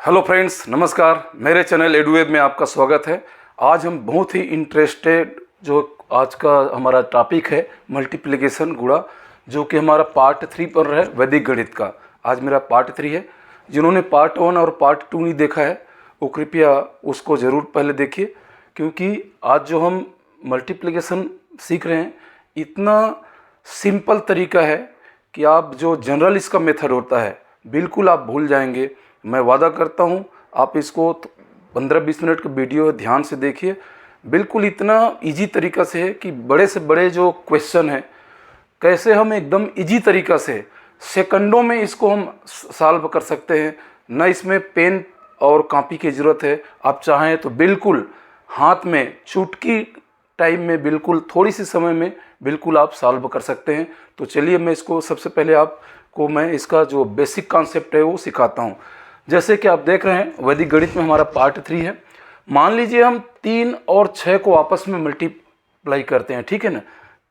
Hello friends, नमस्कार। मेरे channel एडुवेब में आपका स्वागत है। आज हम बहुत ही इंटरेस्टेड जो आज का हमारा टॉपिक है मल्टीप्लिकेशन गुणा, जो कि हमारा पार्ट 3 पर है वैदिक गणित का। आज मेरा पार्ट 3 है। जिन्होंने पार्ट 1 और पार्ट 2 नहीं देखा है वो कृपया उसको ज़रूर पहले देखिए, क्योंकि आज जो हम मल्टीप्लिकेशन सीख रहे हैं इतना सिंपल तरीका है कि आप जो जनरल इसका मेथड होता है बिल्कुल आप भूल जाएंगे। मैं वादा करता हूँ आप इसको 15-20 मिनट का वीडियो ध्यान से देखिए। बिल्कुल इतना इजी तरीका से है कि बड़े से बड़े जो क्वेश्चन है कैसे हम एकदम इजी तरीका से सेकंडों में इसको हम सॉल्व कर सकते हैं। न इसमें पेन और कॉपी की ज़रूरत है। आप चाहें तो बिल्कुल हाथ में चुटकी टाइम में बिल्कुल थोड़ी सी समय में बिल्कुल आप सॉल्व कर सकते हैं। तो चलिए मैं इसको सबसे पहले आपको मैं इसका जो बेसिक कॉन्सेप्ट है वो सिखाता हूँ। जैसे कि आप देख रहे हैं वैदिक गणित में हमारा पार्ट 3 है। मान लीजिए हम 3 और 6 को आपस में मल्टीप्लाई करते हैं, ठीक है ना।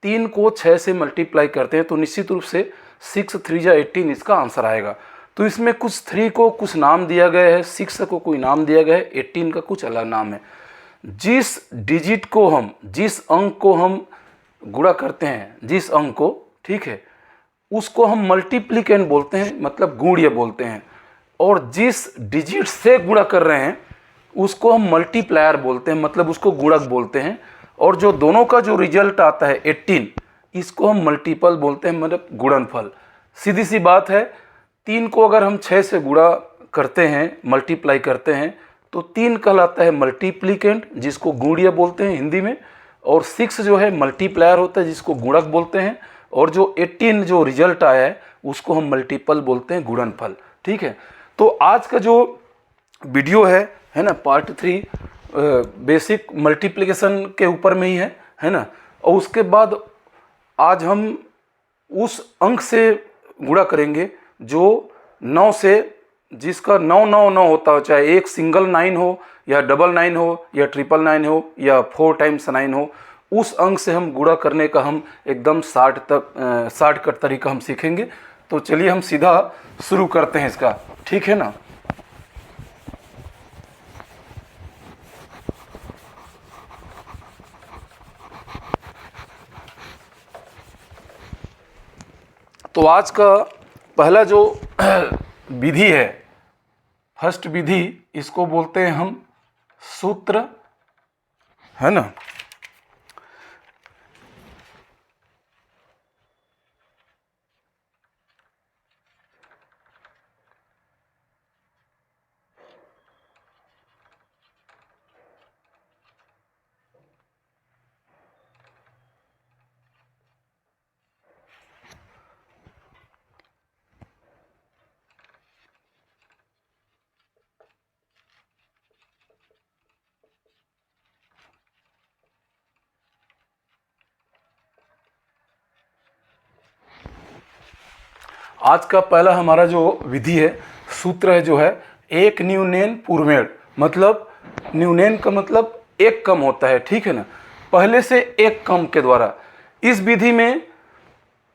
3 को 6 से मल्टीप्लाई करते हैं तो निश्चित रूप से 6 3 जा 18 इसका आंसर आएगा। तो इसमें कुछ 3 को कुछ नाम दिया गया है, 6 को कोई नाम दिया गया है, 18 का कुछ अलग नाम है। जिस डिजिट को हम जिस अंक को हम गुणा करते हैं, जिस अंक को, ठीक है, उसको हम मल्टीप्लिकेंट बोलते हैं, मतलब गुण्य बोलते हैं। और जिस डिजिट से गुणा कर रहे हैं उसको हम मल्टीप्लायर बोलते हैं, मतलब उसको गुणक बोलते हैं। और जो दोनों का जो रिजल्ट आता है 18, इसको हम मल्टीपल बोलते हैं, मतलब गुणनफल। सीधी सी बात है, 3 को अगर हम 6 से गुणा करते हैं, मल्टीप्लाई करते हैं, तो 3 कहलाता है मल्टीप्लिकेंट, जिसको गुण्य बोलते हैं हिंदी में। और 6 जो है मल्टीप्लायर होता है, जिसको गुणक बोलते हैं। और जो 18 जो रिजल्ट आया है उसको हम मल्टीपल बोलते हैं, गुणनफल, ठीक है। तो आज का जो वीडियो है ना, पार्ट 3 बेसिक मल्टीप्लिकेशन के ऊपर में ही है ना। और उसके बाद आज हम उस अंक से गुणा करेंगे जो 9 से, जिसका 999 होता हो, चाहे एक सिंगल 9 हो या डबल 9 हो या ट्रिपल 9 हो या 4 टाइम्स 9 हो। उस अंक से हम गुणा करने का हम एकदम शॉर्टकट तरीका हम सीखेंगे। तो चलिए हम सीधा शुरू करते हैं इसका, ठीक है ना। तो आज का पहला जो विधि है, फर्स्ट विधि, इसको बोलते हैं हम सूत्र, है ना। आज का पहला हमारा जो विधि है, सूत्र है, जो है एक न्यूनेन पूर्वेण, मतलब न्यूनेन का मतलब एक कम होता है, ठीक है ना, पहले से एक कम के द्वारा। इस विधि में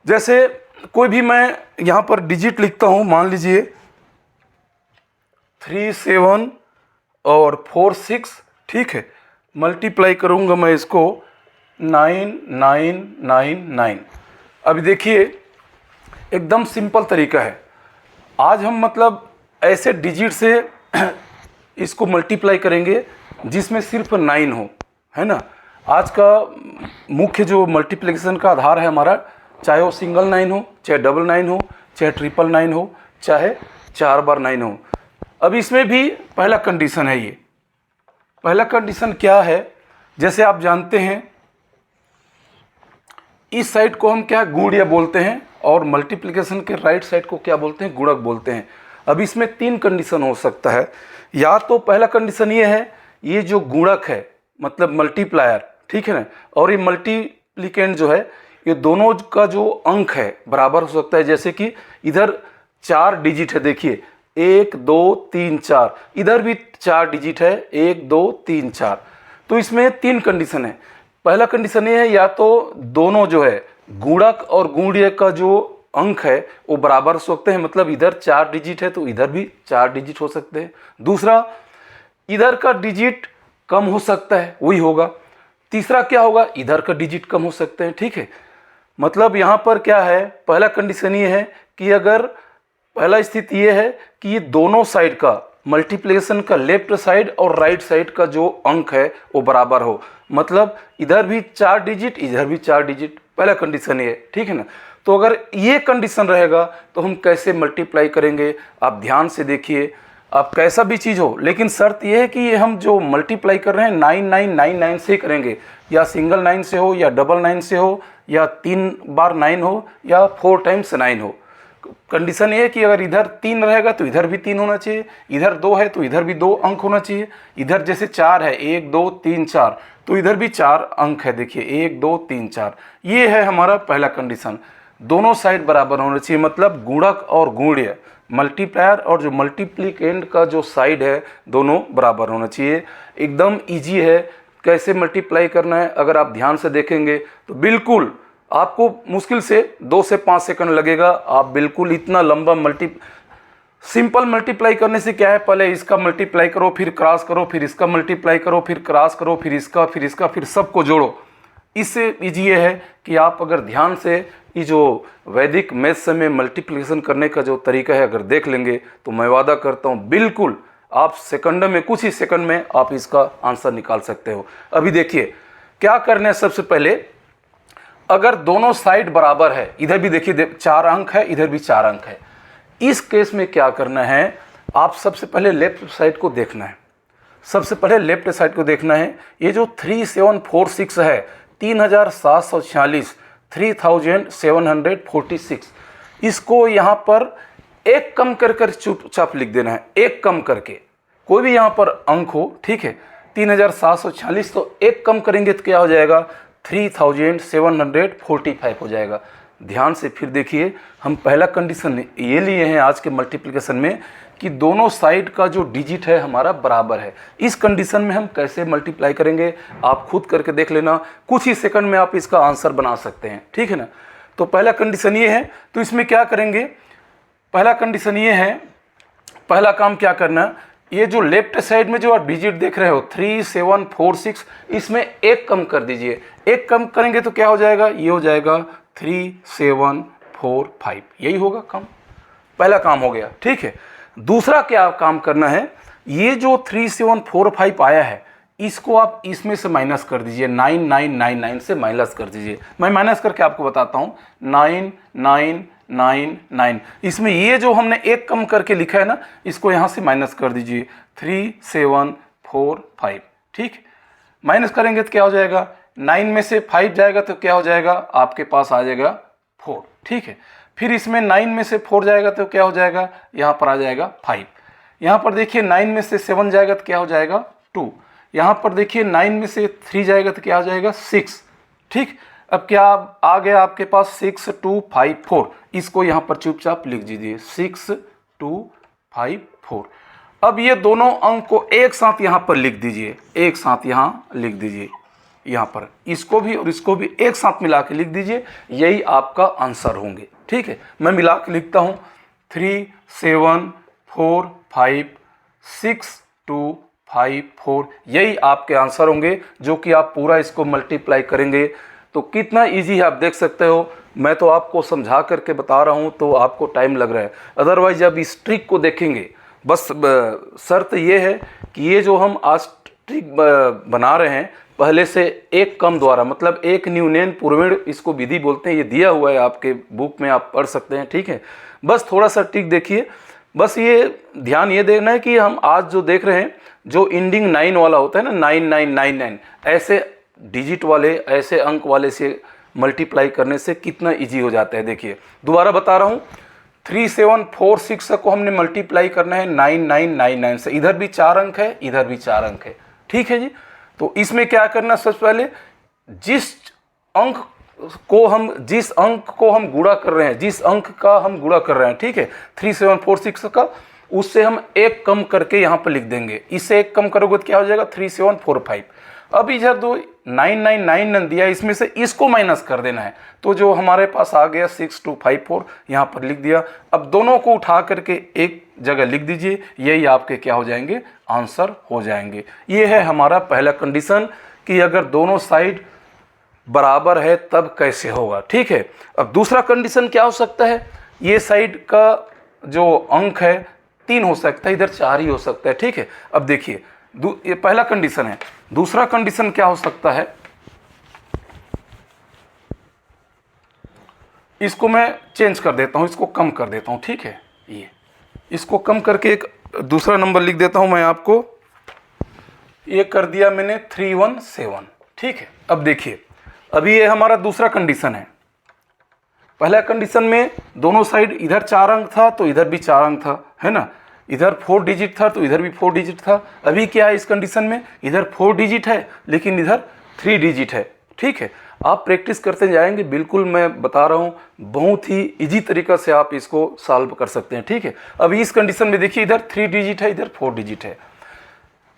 जैसे कोई भी मैं यहाँ पर डिजिट लिखता हूँ, मान लीजिए 3 7 और 4 6, ठीक है। मल्टीप्लाई करूँगा मैं इसको 9 9 9 9। अभी देखिए एकदम सिंपल तरीका है। आज हम मतलब ऐसे डिजिट से इसको मल्टीप्लाई करेंगे जिसमें सिर्फ 9 हो, है ना। आज का मुख्य जो मल्टीप्लिकेशन का आधार है हमारा, चाहे वो सिंगल 9 हो, चाहे डबल 9 हो, चाहे ट्रिपल 9 हो, चाहे 4 बार 9 हो। अब इसमें भी पहला कंडीशन है, ये पहला कंडीशन क्या है, जैसे आप जानते हैं इस साइड को हम क्या गुण्य बोलते हैं और मल्टीप्लिकेशन के राइट साइड को क्या बोलते हैं, गुणक बोलते हैं। अब इसमें 3 कंडीशन हो सकता है। या तो पहला कंडीशन ये है, ये जो गुणक है मतलब मल्टीप्लायर, ठीक है ना, और ये मल्टीप्लिकेंट जो है, ये दोनों का जो अंक है बराबर हो सकता है। जैसे कि इधर 4 डिजिट है, देखिए 1 2 3 4, इधर भी 4 डिजिट है, 1 2 3 4। तो इसमें 3 कंडीशन है। पहला कंडीशन ये है, या तो दोनों जो है गुणक और गुण्य का जो अंक है वो बराबर हो सकते हैं, मतलब इधर 4 डिजिट है तो इधर भी 4 डिजिट हो सकते हैं। दूसरा, इधर का डिजिट कम हो सकता है, वही होगा। तीसरा क्या होगा, इधर का डिजिट कम हो सकते हैं। ठीक है, मतलब यहाँ पर क्या है, पहला कंडीशन ये है कि अगर पहला स्थिति ये है कि ये दोनों साइड का मल्टीप्लिकेशन का लेफ्ट साइड और राइट साइड का जो अंक है वो बराबर हो, मतलब इधर भी 4 डिजिट इधर भी 4 डिजिट, पहला कंडीशन ये, ठीक है ना। तो अगर ये कंडीशन रहेगा तो हम कैसे मल्टीप्लाई करेंगे, आप ध्यान से देखिए। आप कैसा भी चीज़ हो, लेकिन शर्त यह है कि ये हम जो मल्टीप्लाई कर रहे हैं 9999 से करेंगे, या सिंगल 9 से हो, या डबल 9 से हो, या 3 बार 9 हो, या 4 टाइम्स 9 हो। कंडीशन ये है कि अगर इधर 3 रहेगा तो इधर भी 3 होना चाहिए, इधर 2 है तो इधर भी 2 अंक होना चाहिए, इधर जैसे 4 है 1 2 3 4 तो इधर भी 4 अंक है। देखिए 1 2 3 4, ये है हमारा पहला कंडीशन। दोनों साइड बराबर होना चाहिए, मतलब गुणक और गुण्य, मल्टीप्लायर और जो मल्टीप्लिकेंड का जो साइड है दोनों बराबर होना चाहिए। एकदम इजी है कैसे मल्टीप्लाई करना है, अगर आप ध्यान से देखेंगे तो बिल्कुल आपको मुश्किल से 2 से 5 सेकंड लगेगा। आप बिल्कुल इतना लंबा सिंपल मल्टीप्लाई करने से क्या है, पहले इसका मल्टीप्लाई करो, फिर क्रॉस करो, फिर इसका मल्टीप्लाई करो, फिर क्रॉस करो, फिर इसका, फिर सबको जोड़ो। इससे इजी ये है कि आप अगर ध्यान से ये जो वैदिक मैथ्स में मल्टीप्लिकेशन करने का जो तरीका है अगर देख लेंगे तो मैं वादा करता हूँ बिल्कुल आप सेकंड में, कुछ ही सेकंड में आप इसका आंसर निकाल सकते हो। अभी देखिए क्या करना है, सबसे पहले अगर दोनों साइड बराबर है, इधर भी देखिए 4 अंक है, इधर भी 4 अंक है, इस केस में क्या करना है, आप सबसे पहले लेफ्ट साइड को देखना है। सबसे पहले लेफ्ट साइड को देखना है। ये जो 3746 है, 3746, 3746, इसको यहाँ पर एक कम कर कर चुपचाप लिख देना है, एक कम करके, कोई भी यहाँ पर अंक हो, ठीक है। 3746 तो एक कम करेंगे तो क्या हो जाएगा, 3745 हो जाएगा। ध्यान से फिर देखिए, हम पहला कंडीशन ये लिए हैं आज के मल्टीप्लिकेशन में कि दोनों साइड का जो डिजिट है हमारा बराबर है। इस कंडीशन में हम कैसे मल्टीप्लाई करेंगे आप खुद करके देख लेना, कुछ ही सेकंड में आप इसका आंसर बना सकते हैं, ठीक है ना। तो पहला कंडीशन ये है, तो इसमें क्या करेंगे, पहला कंडीशन ये है, पहला काम क्या करना, ये जो लेफ्ट साइड में जो आप डिजिट देख रहे हो 3746, इसमें एक कम कर दीजिए। एक कम करेंगे तो क्या हो जाएगा, ये हो जाएगा 3745, यही होगा काम। पहला काम हो गया, ठीक है। दूसरा क्या काम करना है, ये जो 3745 आया है इसको आप इसमें से माइनस कर दीजिए, 9999 से माइनस कर दीजिए। मैं माइनस करके आपको बताता हूँ, 9999, इसमें ये जो हमने एक कम करके लिखा है ना, इसको यहाँ से माइनस कर दीजिए 3745, ठीक। माइनस करेंगे तो क्या हो जाएगा, 9 में से 5 जाएगा तो क्या हो जाएगा, आपके पास आ जाएगा 4, ठीक है। फिर इसमें 9 में से 4 जाएगा तो क्या हो जाएगा, यहाँ पर आ जाएगा 5। यहाँ पर देखिए 9 में से 7 जाएगा तो क्या हो जाएगा 2। यहाँ पर देखिए 9 में से 3 जाएगा तो क्या हो जाएगा 6, ठीक। अब क्या आ गया आपके पास 6254, इसको यहाँ पर चुपचाप लिख दीजिए 6254। अब ये दोनों अंक को एक साथ यहाँ पर लिख दीजिए, एक साथ यहाँ लिख दीजिए, यहाँ पर इसको भी और इसको भी एक साथ मिला के लिख दीजिए, यही आपका आंसर होंगे, ठीक है। मैं मिला के लिखता हूँ 37456254, यही आपके आंसर होंगे, जो कि आप पूरा इसको मल्टीप्लाई करेंगे तो कितना इजी है आप देख सकते हो। मैं तो आपको समझा करके बता रहा हूँ तो आपको टाइम लग रहा है, अदरवाइज जब इस ट्रिक को देखेंगे, बस शर्त ये है कि ये जो हम आज ट्रिक बना रहे हैं पहले से एक कम द्वारा, मतलब एक न्यूनैन पूर्वेण इसको विधि बोलते हैं, ये दिया हुआ है आपके बुक में, आप पढ़ सकते हैं, ठीक है। बस थोड़ा सा ट्रिक देखिए, बस ये ध्यान ये देना है कि हम आज जो देख रहे हैं जो एंडिंग 9 वाला होता है ना, 9999, ऐसे डिजिट वाले, ऐसे अंक वाले से मल्टीप्लाई करने से कितना इजी हो जाता है। देखिए दोबारा बता रहा हूँ, 3746 को हमने मल्टीप्लाई करना है 9999 से, इधर भी 4 अंक है, इधर भी 4 अंक है, ठीक है जी। तो इसमें क्या करना, सबसे पहले जिस अंक को हम गुणा कर रहे हैं, जिस अंक का हम गुणा कर रहे हैं, ठीक है, 3746 का, उससे हम एक कम करके यहाँ पर लिख देंगे। इससे एक कम करोगे तो क्या हो जाएगा 3745। अब इधर 999 दिया, इसमें से इसको माइनस कर देना है। तो जो हमारे पास आ गया 6254 यहाँ पर लिख दिया। अब दोनों को उठा करके एक जगह लिख दीजिए, यही आपके क्या हो जाएंगे, आंसर हो जाएंगे। ये है हमारा पहला कंडीशन कि अगर दोनों साइड बराबर है तब कैसे होगा। ठीक है, अब दूसरा कंडीशन क्या हो सकता है, ये साइड का जो अंक है 3 हो सकता है, इधर 4 ही हो सकता है। ठीक है, अब देखिए ये पहला कंडीशन है। दूसरा कंडीशन क्या हो सकता है, इसको मैं चेंज कर देता हूं, इसको कम कर देता हूं। ठीक है, ये इसको कम करके एक दूसरा नंबर लिख देता हूं मैं आपको, ये कर दिया मैंने 317। ठीक है, अब देखिए अभी ये हमारा दूसरा कंडीशन है। पहला कंडीशन में दोनों साइड इधर 4 अंक था तो इधर भी 4 अंक था, है ना, इधर 4 डिजिट था तो इधर भी 4 डिजिट था। अभी क्या है इस कंडीशन में, इधर 4 डिजिट है लेकिन इधर 3 डिजिट है। ठीक है, आप प्रैक्टिस करते जाएंगे, बिल्कुल मैं बता रहा हूँ, बहुत ही इजी तरीका से आप इसको सॉल्व कर सकते हैं। ठीक है, अभी इस कंडीशन में देखिए इधर 3 डिजिट है, इधर 4 डिजिट है।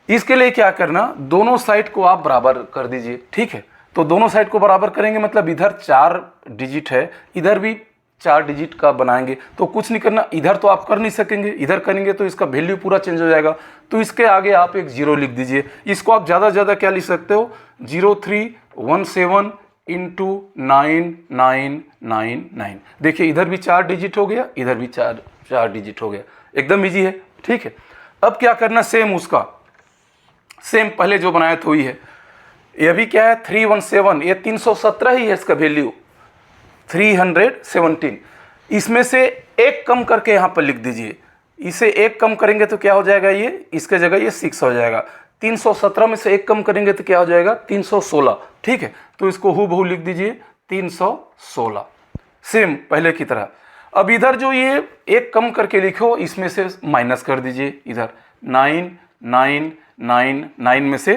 इसके लिए क्या करना, दोनों साइड को आप बराबर कर दीजिए। ठीक है, तो दोनों साइड को बराबर करेंगे मतलब इधर 4 डिजिट है, इधर भी 4 डिजिट का बनाएंगे। तो कुछ नहीं करना, इधर तो आप कर नहीं सकेंगे, इधर करेंगे तो इसका वैल्यू पूरा चेंज हो जाएगा। तो इसके आगे आप एक 0 लिख दीजिए। इसको आप ज़्यादा से ज़्यादा क्या लिख सकते हो, 0317 इंटू 9999। देखिए इधर भी 4 डिजिट हो गया, इधर भी 4 डिजिट हो गया, एकदम ईजी है। ठीक है, अब क्या करना, सेम उसका सेम पहले जो बनाया था वही है। ये भी क्या है 317, ये 317 ही है इसका वैल्यू, 317। इसमें से एक कम करके यहाँ पर लिख दीजिए, इसे एक कम करेंगे तो क्या हो जाएगा, ये इसके जगह ये 6 हो जाएगा। 317 में से एक कम करेंगे तो क्या हो जाएगा, 316। ठीक है, तो इसको हूबहू लिख दीजिए 316, सेम पहले की तरह। अब इधर जो ये एक कम करके लिखो, इसमें से माइनस कर दीजिए, इधर 9 में से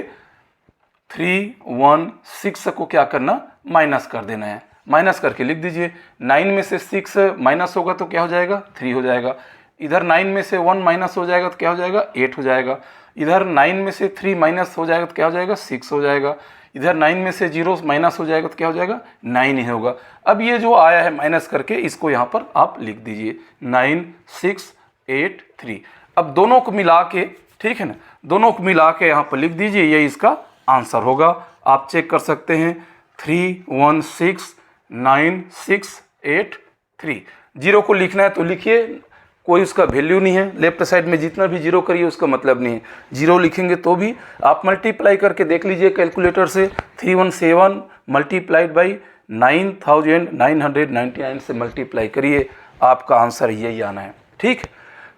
316 को क्या करना, माइनस कर देना है। माइनस करके लिख दीजिए, 9 में से 6 माइनस होगा तो क्या हो जाएगा, 3 हो जाएगा। इधर 9 में से 1 माइनस हो जाएगा तो क्या हो जाएगा, 8 हो जाएगा। इधर 9 में से 3 माइनस हो जाएगा तो क्या हो जाएगा, 6 हो जाएगा। इधर 9 में से 0 माइनस हो जाएगा तो क्या हो जाएगा, 9 ही होगा। अब ये जो आया है माइनस करके, इसको यहाँ पर आप लिख दीजिए 9683। अब दोनों को मिला के, ठीक है ना, दोनों को मिला के यहाँ पर लिख दीजिए, ये इसका आंसर होगा। आप चेक कर सकते हैं 3169,683। 0 को लिखना है तो लिखिए, कोई उसका वैल्यू नहीं है, लेफ्ट साइड में जितना भी 0 करिए उसका मतलब नहीं है। 0 लिखेंगे तो भी आप मल्टीप्लाई करके देख लीजिए कैलकुलेटर से, 317 मल्टीप्लाइड बाई 9999 से मल्टीप्लाई करिए, आपका आंसर यही आना है। ठीक,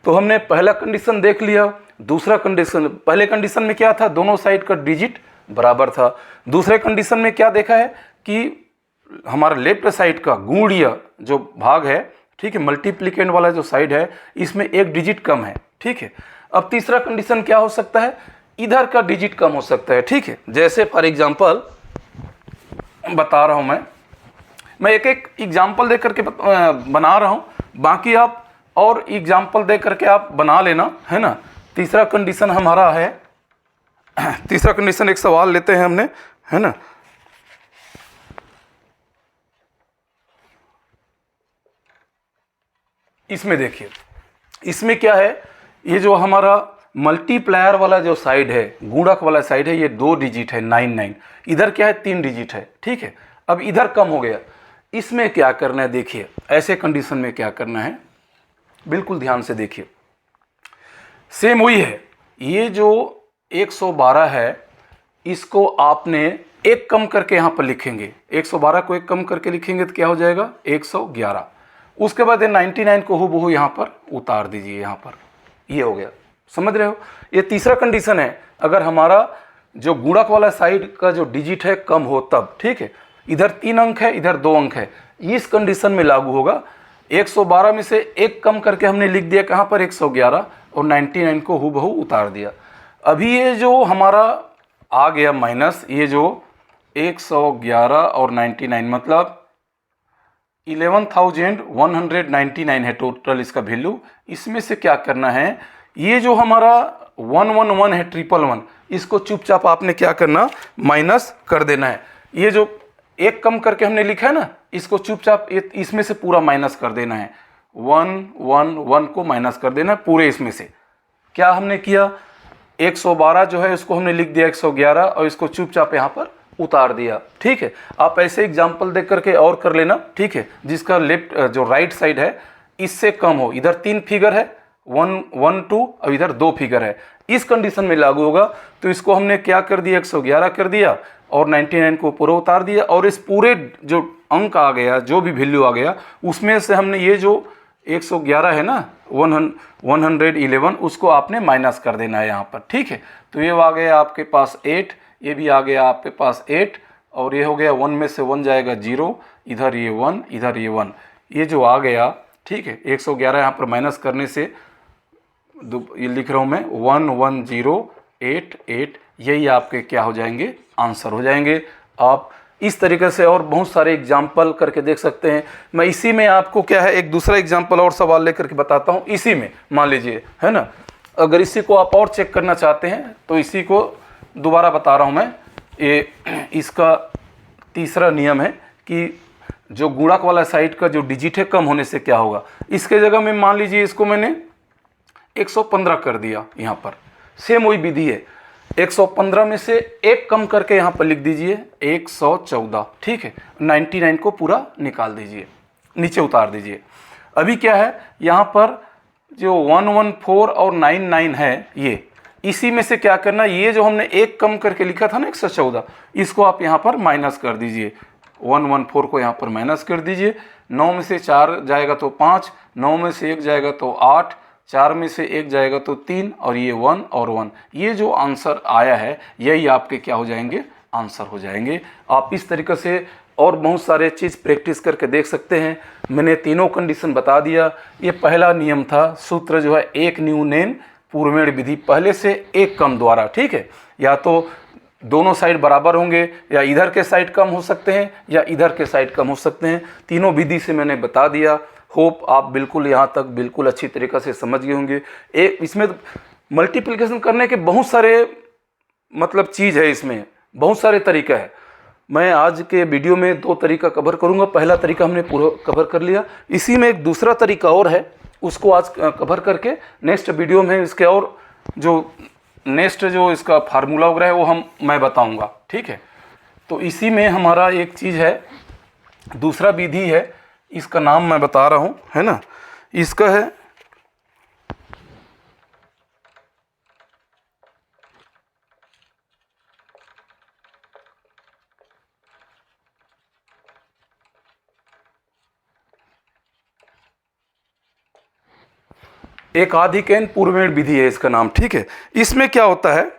तो हमने पहला कंडीशन देख लिया। दूसरा कंडीशन, पहले कंडीशन में क्या था, दोनों साइड का डिजिट बराबर था। दूसरे कंडीशन में क्या देखा है कि हमारा लेफ्ट साइड का गुणीय जो भाग है, ठीक है, मल्टीप्लिकेंट वाला जो साइड है, इसमें एक डिजिट कम है। ठीक है, अब तीसरा कंडीशन क्या हो सकता है, इधर का डिजिट कम हो सकता है। ठीक है, जैसे फॉर एग्जांपल बता रहा हूं, मैं एक एक एग्जांपल दे करके बना रहा हूं, बाकी आप और एग्जांपल दे करके आप बना लेना, है ना। तीसरा कंडीशन हमारा है, तीसरा कंडीशन एक सवाल लेते हैं हमने, है ना। इसमें देखिए, इसमें क्या है, ये जो हमारा मल्टीप्लायर वाला जो साइड है, गुणक वाला साइड है, ये 2 डिजिट है 99, इधर क्या है 3 डिजिट है। ठीक है, अब इधर कम हो गया, इसमें क्या करना है, देखिए ऐसे कंडीशन में क्या करना है, बिल्कुल ध्यान से देखिए, सेम वही है। ये जो 112 है, इसको आपने एक कम करके यहाँ पर लिखेंगे, 112 को एक कम करके लिखेंगे तो क्या हो जाएगा 111। उसके बाद 99 को हूबहू यहाँ पर उतार दीजिए, यहाँ पर, ये हो गया, समझ रहे हो। ये तीसरा कंडीशन है, अगर हमारा जो गुणक वाला साइड का जो डिजिट है कम हो तब। ठीक है, इधर 3 अंक है, इधर 2 अंक है, इस कंडीशन में लागू होगा। 112 में से एक कम करके हमने लिख दिया कहाँ पर 111, और 99 को हूबहू उतार दिया। अभी ये जो हमारा आ गया माइनस, ये जो 111 और 99 मतलब 11,199 है टोटल इसका वैल्यू। इसमें से क्या करना है, ये जो हमारा 111 है, 111, इसको चुपचाप आपने क्या करना, माइनस कर देना है। ये जो एक कम करके हमने लिखा है ना, इसको चुपचाप इसमें से पूरा माइनस कर देना है। 111 को माइनस कर देना है पूरे इसमें से। क्या हमने किया, 112 जो है उसको हमने लिख दिया 111 और इसको चुपचाप यहाँ पर उतार दिया। ठीक है, आप ऐसे एग्जाम्पल देख करके और कर लेना। ठीक है, जिसका लेफ्ट जो राइट साइड है इससे कम हो, इधर 3 फिगर है 1 1 2 और इधर 2 फिगर है, इस कंडीशन में लागू होगा। तो इसको हमने क्या कर दिया, 111 कर दिया और 99 को पूरा उतार दिया, और इस पूरे जो अंक आ गया, जो भी वैल्यू आ गया, उसमें से हमने ये जो 111 है ना, 111, उसको आपने माइनस कर देना है यहाँ पर। ठीक है, तो ये आ गया आपके पास 8, ये भी आ गया आपके पास 8, और ये हो गया 1 में से 1 जाएगा 0, इधर ये 1, इधर ये 1, ये जो आ गया। ठीक है, 111 यहाँ पर माइनस करने से ये लिख रहा हूँ मैं 11088, यही आपके क्या हो जाएंगे, आंसर हो जाएंगे। आप इस तरीके से और बहुत सारे एग्जाम्पल करके देख सकते हैं। मैं इसी में आपको क्या है एक दूसरा एग्जाम्पल और सवाल लेकर के बताता हूँ। इसी में मान लीजिए, है ना, अगर इसी को आप और चेक करना चाहते हैं तो इसी को दोबारा बता रहा हूँ मैं। ये इसका तीसरा नियम है कि जो गुणक वाला साइड का जो डिजिट है कम होने से क्या होगा। इसके जगह में मान लीजिए इसको मैंने 115 कर दिया, यहाँ पर सेम वही विधि है। 115 में से एक कम करके यहाँ पर लिख दीजिए 114। ठीक है, 99 को पूरा निकाल दीजिए, नीचे उतार दीजिए। अभी क्या है, यहाँ पर जो 114 और 99 है, ये इसी में से क्या करना, ये जो हमने एक कम करके लिखा था ना 114, इसको आप यहाँ पर माइनस कर दीजिए। 114 को यहाँ पर माइनस कर दीजिए। 9 में से 4 जाएगा तो 5, 9 में से 1 जाएगा तो 8, 4 में से 1 जाएगा तो 3, और ये 1 और 1, ये जो आंसर आया है यही आपके क्या हो जाएंगे, आंसर हो जाएंगे। आप इस तरीके से और बहुत सारे चीज़ प्रैक्टिस करके देख सकते हैं। मैंने तीनों कंडीशन बता दिया। ये पहला नियम था, सूत्र जो है एक न्यूनेन पूर्वेण विधि, पहले से एक कम द्वारा। ठीक है, या तो दोनों साइड बराबर होंगे, या इधर के साइड कम हो सकते हैं, या इधर के साइड कम हो सकते हैं। तीनों विधि से मैंने बता दिया। होप आप बिल्कुल यहाँ तक बिल्कुल अच्छी तरीक़े से समझ गए होंगे। इसमें मल्टीप्लिकेशन करने के बहुत सारे मतलब चीज़ है, इसमें बहुत सारे तरीका है। मैं आज के वीडियो में 2 तरीका कवर करूँगा। पहला तरीका हमने पूरा कवर कर लिया, इसी में एक दूसरा तरीका और है, उसको आज कवर करके नेक्स्ट वीडियो में इसके और जो नेक्स्ट जो इसका फार्मूला वगैरह है वो मैं बताऊंगा। ठीक है, तो इसी में हमारा एक चीज़ है, दूसरा विधि है, इसका नाम मैं बता रहा हूँ, है ना, इसका है एक आधिकेन पूर्वेण विधि है इसका नाम। ठीक है, इसमें क्या होता है,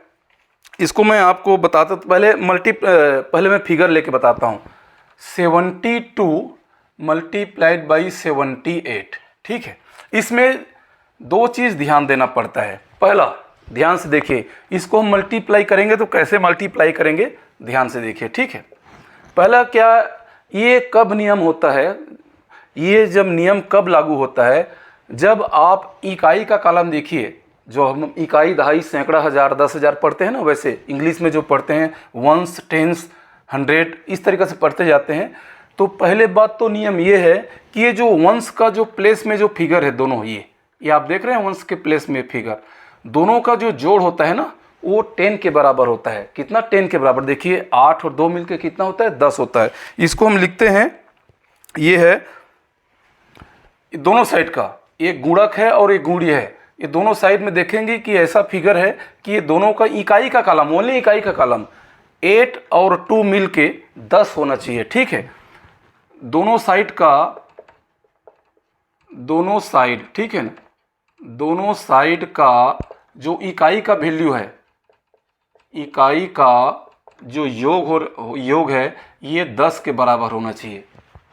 इसको मैं आपको बताता, पहले मैं फिगर लेके बताता हूँ। 72 मल्टीप्लाइड बाई 78। ठीक है, इसमें 2 चीज़ ध्यान देना पड़ता है। पहला, ध्यान से देखिए, इसको हम मल्टीप्लाई करेंगे तो कैसे मल्टीप्लाई करेंगे, ध्यान से देखिए। ठीक है, पहला क्या, ये कब नियम होता है, ये जब नियम कब लागू होता है, जब आप इकाई का कॉलम देखिए, जो हम इकाई, दहाई, सैकड़ा, हज़ार, 10,000 पढ़ते हैं ना, वैसे इंग्लिश में जो पढ़ते हैं वंस, टेंस, 100, इस तरीके से पढ़ते जाते हैं। तो पहले बात तो नियम ये है कि ये जो वंस का जो प्लेस में जो फिगर है दोनों, ये आप देख रहे हैं वंस के प्लेस में फिगर, दोनों का जो जोड़ होता है ना वो 10 के बराबर होता है। कितना, 10 के बराबर। देखिए 8 और 2 मिलकर कितना होता है, 10 होता है। इसको हम लिखते हैं, ये है दोनों साइड का, एक गुणक है और एक गुणीय है। ये दोनों साइड में देखेंगे कि ऐसा फिगर है कि ये दोनों का इकाई का कॉलम, ओनली इकाई का कॉलम 8 और 2 मिल के 10 होना चाहिए। ठीक है, दोनों साइड का, दोनों साइड, ठीक है ना, दोनों साइड का जो इकाई का वैल्यू है, इकाई का जो योग है ये 10 के बराबर होना चाहिए।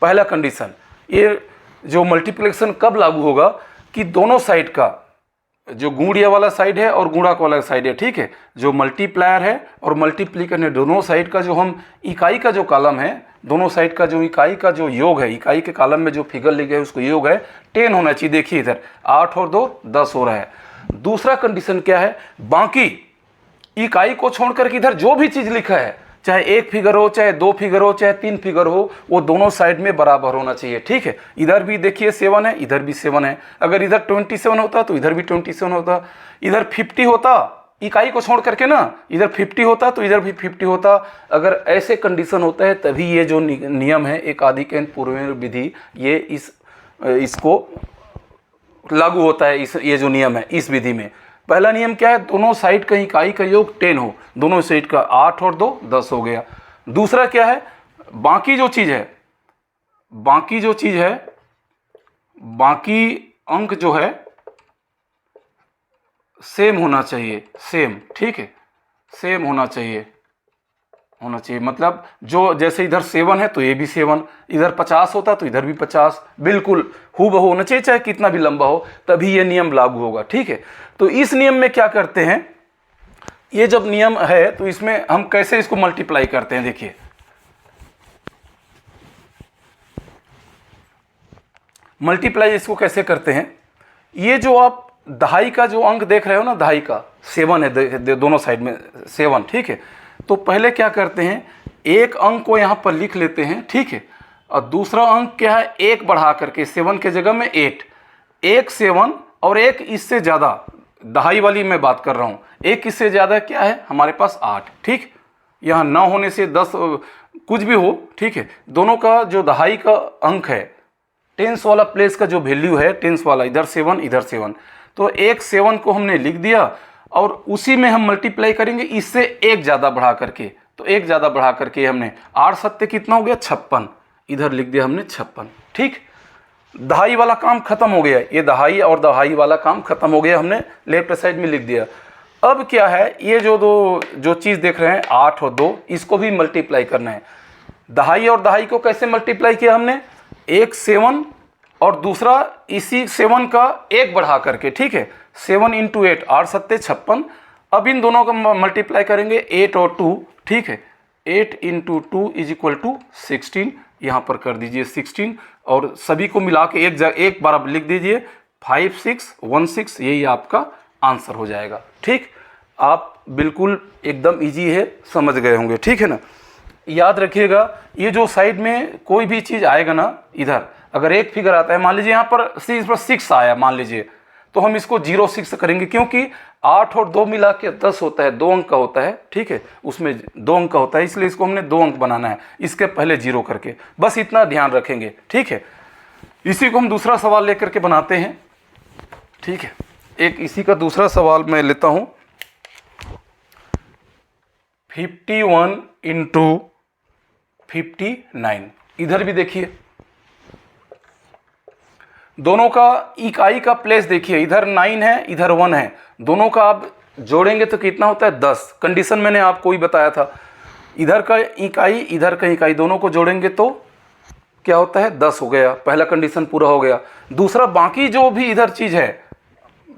पहला कंडीशन। ये जो मल्टीप्लिकेशन कब लागू होगा कि दोनों साइड का, जो गुणीय वाला साइड है और गुणक वाला साइड है, ठीक है, जो मल्टीप्लायर है और मल्टीप्लिकेशन है, दोनों साइड का जो हम इकाई का जो कॉलम है, दोनों साइड का जो इकाई का जो योग है, इकाई के कॉलम में जो फिगर लिखे है उसको योग है 10 होना चाहिए। देखिए इधर 8 और 2 10 हो रहा है। दूसरा कंडीशन क्या है, बाकी इकाई को छोड़कर इधर जो भी चीज लिखा है, चाहे एक फिगर हो, चाहे दो फिगर हो, चाहे तीन फिगर हो, वो दोनों साइड में बराबर होना चाहिए। ठीक है, इधर भी देखिए 7 है, इधर भी 7 है। अगर इधर 27 होता तो इधर भी 27 होता, इधर 50 होता इकाई को छोड़ करके ना, इधर 50 होता तो इधर भी 50 होता। अगर ऐसे कंडीशन होता है तभी ये जो नियम है एक आधिक एन पूर्व विधि, ये इसको लागू होता है। ये जो नियम है इस विधि में, पहला नियम क्या है, दोनों साइड का इकाई का योग 10 हो, दोनों साइड का 8 और 2 10 हो गया। दूसरा क्या है, बाकी जो चीज है, बाकी अंक जो है सेम होना चाहिए, सेम। ठीक है, सेम होना चाहिए, मतलब जो जैसे इधर 7 है तो ये भी 7, इधर 50 होता तो इधर भी 50, बिल्कुल हूबहू होना चाहिए, चाहे कितना भी लंबा हो, तभी ये नियम लागू होगा। ठीक है, तो इस नियम में क्या करते हैं, ये जब नियम है तो इसमें हम कैसे इसको मल्टीप्लाई करते हैं, देखिए मल्टीप्लाई इसको कैसे करते हैं। ये जो आप दहाई का जो अंक देख रहे हो ना, दहाई का 7 है, दोनों साइड में 7। ठीक है, तो पहले क्या करते हैं, एक अंक को यहां पर लिख लेते हैं। ठीक है, और दूसरा अंक क्या है, एक बढ़ा करके 7 के जगह में 8, एक 7 और एक इससे ज्यादा, दहाई वाली मैं बात कर रहा हूं, एक इससे ज्यादा क्या है हमारे पास 8। ठीक, यहां 9 होने से 10 कुछ भी हो। ठीक है, दोनों का जो दहाई का अंक है, टेंस वाला प्लेस का जो वैल्यू है, टेंस वाला, इधर 7 इधर 7, तो एक 7 को हमने लिख दिया और उसी में हम मल्टीप्लाई करेंगे इससे एक ज़्यादा बढ़ा करके। तो एक ज़्यादा बढ़ा करके हमने 8 7 कितना हो गया 56, इधर लिख दिया हमने 56। ठीक, दहाई वाला काम खत्म हो गया, ये दहाई और दहाई वाला काम खत्म हो गया, हमने लेफ्ट साइड में लिख दिया। अब क्या है, ये जो चीज़ देख रहे हैं 8 और 2, इसको भी मल्टीप्लाई करना है। दहाई और दहाई को कैसे मल्टीप्लाई किया हमने, एक 7 और दूसरा इसी 7 का एक बढ़ा करके। ठीक है, 7 × 8, 8 7 56। अब इन दोनों का मल्टीप्लाई करेंगे 8 और 2। ठीक है, 8 × 2 = 16, यहाँ पर कर दीजिए 16 और सभी को मिला के एक बार अब लिख दीजिए 5 6 1 6, यही आपका आंसर हो जाएगा। ठीक, आप बिल्कुल एकदम इजी है, समझ गए होंगे। ठीक है ना, याद रखिएगा, ये जो साइड में कोई भी चीज़ आएगा ना, इधर अगर एक फिगर आता है, मान लीजिए यहाँ पर 6 आया मान लीजिए, तो हम इसको 0 6 करेंगे, क्योंकि 8 और 2 मिला के 10 होता है, 2 अंक का होता है। ठीक है, उसमें 2 अंक का होता है, इसलिए इसको हमने 2 अंक बनाना है, इसके पहले 0 करके, बस इतना ध्यान रखेंगे। ठीक है, इसी को हम दूसरा सवाल लेकर के बनाते हैं। ठीक है, एक इसी का दूसरा सवाल मैं लेता हूँ, 51 × 59। इधर भी देखिए, दोनों का इकाई का प्लेस देखिए, इधर 9 है इधर 1 है, दोनों का आप जोड़ेंगे तो कितना होता है 10। कंडीशन मैंने आपको ही बताया था, इधर का इकाई इधर का इकाई दोनों को जोड़ेंगे तो क्या होता है 10 हो गया, पहला कंडीशन पूरा हो गया। दूसरा, बाकी जो भी इधर चीज़ है,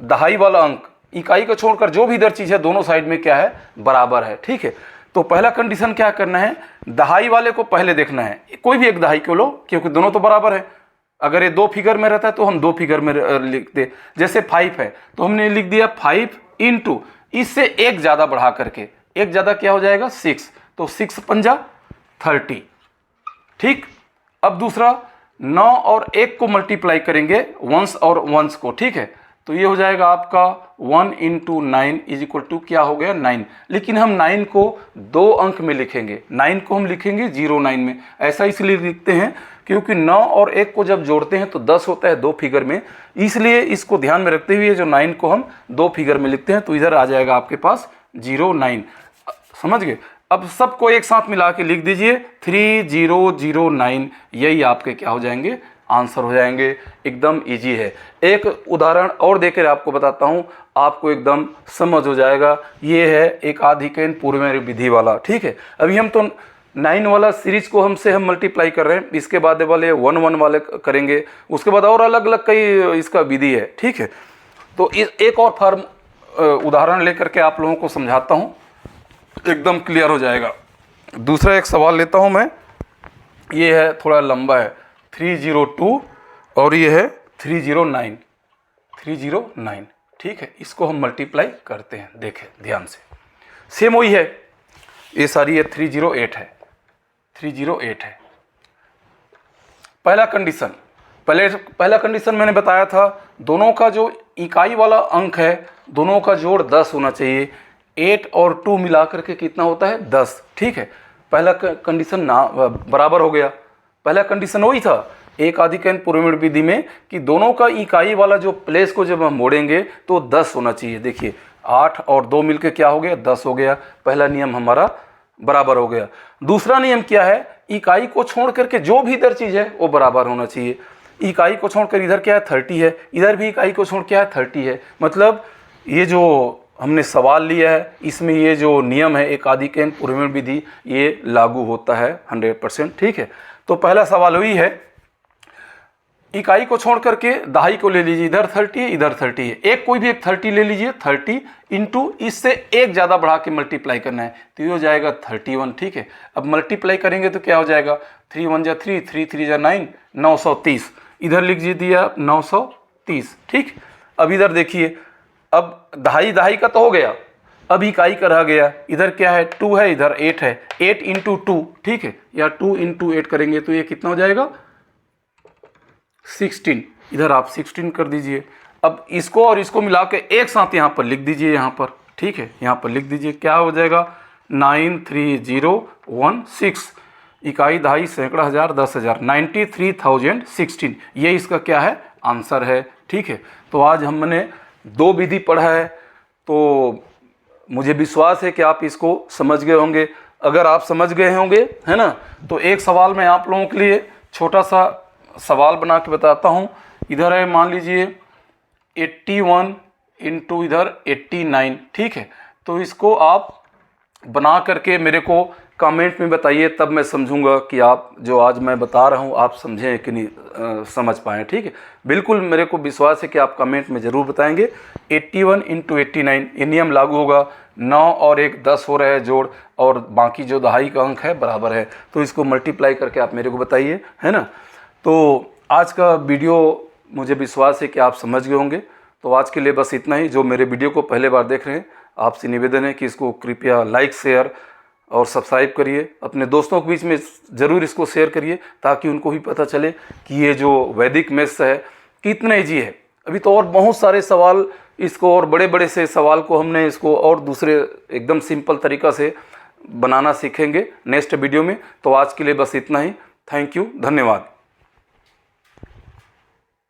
दहाई वाला अंक, इकाई को छोड़कर जो भी इधर चीज़ है, दोनों साइड में क्या है बराबर है। ठीक है, तो पहला कंडीशन क्या करना है, दहाई वाले को पहले देखना है, कोई भी एक दहाई को लो, क्योंकि दोनों तो बराबर है। अगर ये 2 फिगर में रहता है तो हम 2 फिगर में लिखते, जैसे 5 है तो हमने लिख दिया 5 × इससे एक ज़्यादा बढ़ा करके, एक ज़्यादा क्या हो जाएगा 6, तो 6 पंजा 30। ठीक, अब दूसरा 9 और 1 को मल्टीप्लाई करेंगे, वंस और वंस को। ठीक है, तो ये हो जाएगा आपका 1 × 9 = क्या हो गया 9। लेकिन हम 9 को 2 अंक में लिखेंगे, 9 को हम लिखेंगे 09 में। ऐसा इसलिए लिखते हैं क्योंकि 9 और 1 को जब जोड़ते हैं तो 10 होता है 2 फिगर में, इसलिए इसको ध्यान में रखते हुए जो 9 को हम 2 फिगर में लिखते हैं, तो इधर आ जाएगा आपके पास 09। समझ गए, अब सबको एक साथ मिला के लिख दीजिए 3009, यही आपके क्या हो जाएंगे आंसर हो जाएंगे। एकदम इजी है। एक उदाहरण और देकर आपको बताता हूँ, आपको एकदम समझ हो जाएगा। ये है एक आधिकैन पूर्वमेय विधि वाला। ठीक है, अभी हम तो 9 वाला सीरीज को हम मल्टीप्लाई कर रहे हैं, इसके बाद वाले 1 1 वाले करेंगे, उसके बाद और अलग अलग कई इसका विधि है। ठीक है, तो एक और फॉर्म उदाहरण लेकर के आप लोगों को समझाता हूँ, एकदम क्लियर हो जाएगा। दूसरा एक सवाल लेता हूँ मैं, ये है थोड़ा लंबा है, 302 और ये है 309। ठीक है, इसको हम मल्टीप्लाई करते हैं। देखें ध्यान से, सेम वही है, ये सारी ये 308 है, 308 है। पहला कंडीशन मैंने बताया था, दोनों का जो इकाई वाला अंक है दोनों का जोड़ 10 होना चाहिए। 8 और 2 मिलाकर के कितना होता है 10, ठीक है। पहला कंडीशन ना बराबर हो गया। पहला कंडीशन वही था एक आधिकैन पिरामिड विधि में कि दोनों का इकाई वाला जो प्लेस को जब हम मोड़ेंगे तो 10 होना चाहिए। देखिए 8 और 2 मिलकर क्या हो गया 10 हो गया। पहला नियम हमारा बराबर हो गया। दूसरा नियम क्या है, इकाई को छोड़ करके जो भी इधर चीज़ है वो बराबर होना चाहिए। इकाई को छोड़कर इधर क्या है 30 है, इधर भी इकाई को छोड़ क्या है 30 है। मतलब ये जो हमने सवाल लिया है इसमें ये जो नियम है एक आधिकैन पिरामिड विधि ये लागू होता है 100%, ठीक है। तो पहला सवाल वही है, इकाई को छोड़ करके दहाई को ले लीजिए, इधर 30 है इधर 30 है, एक कोई भी एक 30 ले लीजिए, 30 इंटू इससे एक ज़्यादा बढ़ा के मल्टीप्लाई करना है तो ये हो जाएगा 31, ठीक है। अब मल्टीप्लाई करेंगे तो क्या हो जाएगा 3 1 जा 3, 3 3 जा 9, 930। इधर लिख दीजिए आप 930, ठीक। अब इधर देखिए, अब दहाई का तो हो गया, अब इकाई का रह गया। इधर क्या है 2 है, इधर 8 है, 8 इंटू 2, ठीक है, या 2 इंटू 8 करेंगे तो ये कितना हो जाएगा 16। इधर आप 16 कर दीजिए। अब इसको और इसको मिला के एक साथ यहाँ पर लिख दीजिए, यहाँ पर, ठीक है, यहाँ पर लिख दीजिए। क्या हो जाएगा 93016, इकाई दहाई सैकड़ा हज़ार 10,000, 93,016। ये इसका क्या है आंसर है, ठीक है। तो आज हमने 2 विधि पढ़ा है, तो मुझे विश्वास है कि आप इसको समझ गए होंगे। अगर आप समझ गए होंगे, है ना, तो एक सवाल मैं आप लोगों के लिए छोटा सा सवाल बना के बताता हूँ। इधर है मान लीजिए 81 इंटू इधर 89, ठीक है। तो इसको आप बना करके मेरे को कमेंट में बताइए, तब मैं समझूंगा कि आप जो आज मैं बता रहा हूँ आप समझें कि नहीं समझ पाएँ, ठीक है। बिल्कुल मेरे को विश्वास है कि आप कमेंट में ज़रूर बताएंगे। 81 इंटू 89 ये नियम लागू होगा। 9 और 1 10 हो रहा है जोड़, और बाकी जो दहाई का अंक है बराबर है, तो इसको मल्टीप्लाई करके आप मेरे को बताइए, है ना। तो आज का वीडियो मुझे विश्वास है कि आप समझ गए होंगे। तो आज के लिए बस इतना ही। जो मेरे वीडियो को पहले बार देख रहे हैं आपसे निवेदन है कि इसको कृपया लाइक शेयर और सब्सक्राइब करिए। अपने दोस्तों के बीच में ज़रूर इसको शेयर करिए ताकि उनको भी पता चले कि ये जो वैदिक मैथ्स है कितना ईजी है। अभी तो और बहुत सारे सवाल इसको, और बड़े बड़े से सवाल को हमने इसको और दूसरे एकदम सिंपल तरीक़ा से बनाना सीखेंगे नेक्स्ट वीडियो में। तो आज के लिए बस इतना ही। थैंक यू, धन्यवाद।